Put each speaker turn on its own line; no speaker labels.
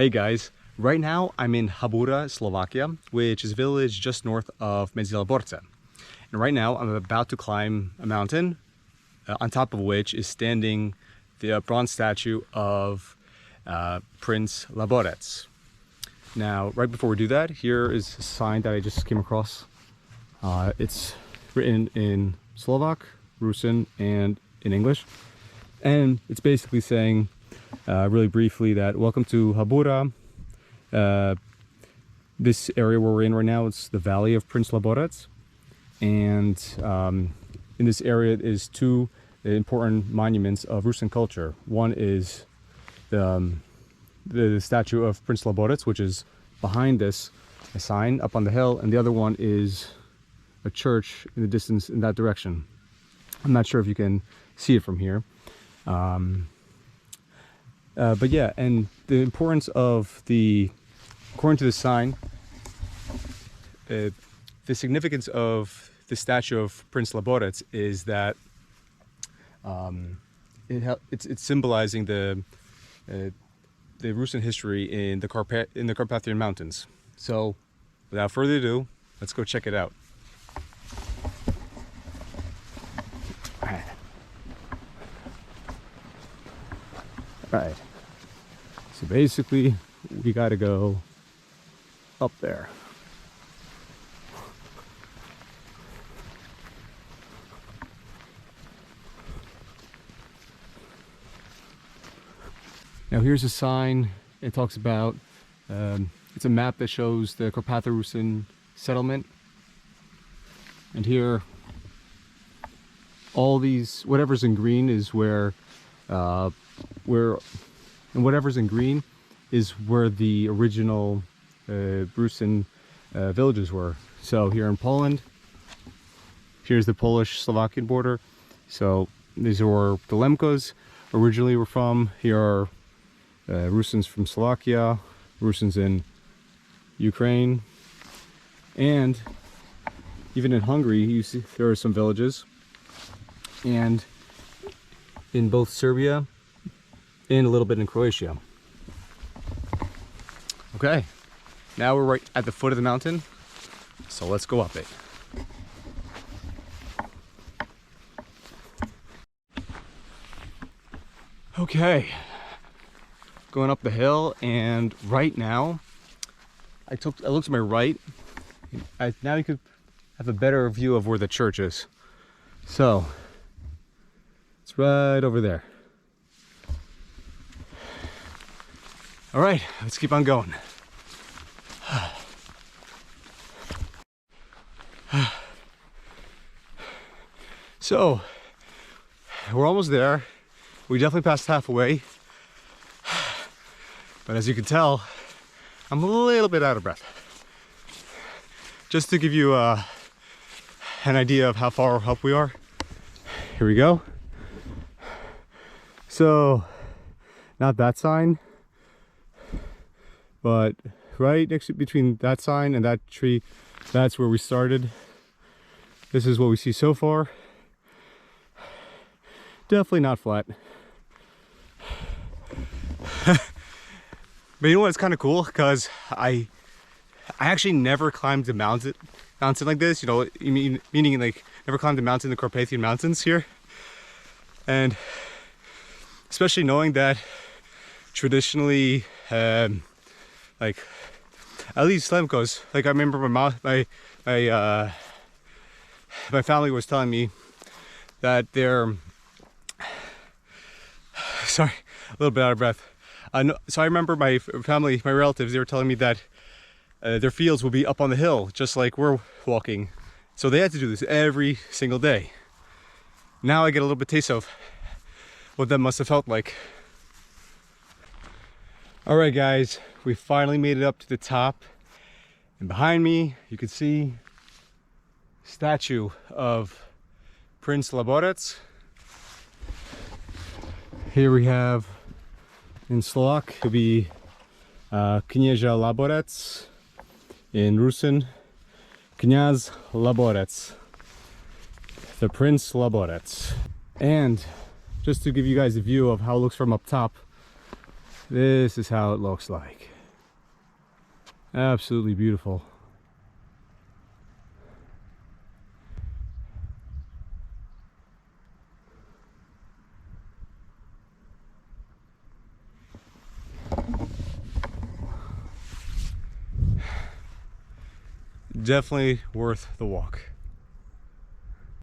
Hey guys, right now I'm in Habura, Slovakia, which is a village just north of Międzyleborce. And right now I'm about to climb a mountain, on top of which is standing the bronze statue of Prince Laborec. Now, right before we do that, here is a sign that I just came across. It's written in Slovak, Rusen, and in English. And it's basically saying, really briefly, that welcome to Habura. This area where we're in right now, it's the Valley of Prince Laborec. And in this area is two important monuments of Rusen culture. One is the statue of Prince Laborec, which is behind this, a sign up on the hill, and the other one is a church in the distance in that direction. I'm not sure if you can see it from here. But yeah, and the importance of according to the sign, the significance of the statue of Prince Laborec is that it's symbolizing the Rusen history in the Carpathian Mountains. So, without further ado, let's go check it out. Right. So basically, we gotta go up there. Now here's a sign. It talks about, it's a map that shows the carpatho-rusyn settlement. And here, all these, whatever's in green is where and whatever's in green is where the original Rusen villages were. So here in Poland, here's the Polish-Slovakian border. So these are where the Lemkos originally were from. Here are Rusens from Slovakia, Rusens in Ukraine, and even in Hungary, you see there are some villages, and in both Serbia and a little bit in Croatia. Okay, now we're right at the foot of the mountain, so let's go up it. Okay, going up the hill, and right now I looked to my right. Now you could have a better view of where the church is. So it's right over there. All right, let's keep on going. So we're almost there. We definitely passed halfway. But as you can tell, I'm a little bit out of breath. Just to give you an idea of how far up we are, here we go. So, not that sign, but right next to, between that sign and that tree, that's where we started. This is what we see so far. Definitely not flat. But you know what, it's kind of cool, because I actually never climbed a mountain like this, you know, meaning like never climbed a mountain in the Carpathian Mountains here. And especially knowing that traditionally, like at least Lemkos, like I remember my family was telling me that they're, sorry, a little bit out of breath. So I remember my family, my relatives, they were telling me that their fields will be up on the hill, just like we're walking. So they had to do this every single day. Now I get a little bit taste of what that must have felt like. All right, guys, we finally made it up to the top. And behind me, you can see statue of Prince Laborec. Here we have, in Slovak, it would be Knieža Laborec. In Rusen, Kniaz Laborec, the Prince Laborec. And just to give you guys a view of how it looks from up top, This is how it looks like. Absolutely beautiful. Definitely worth the walk.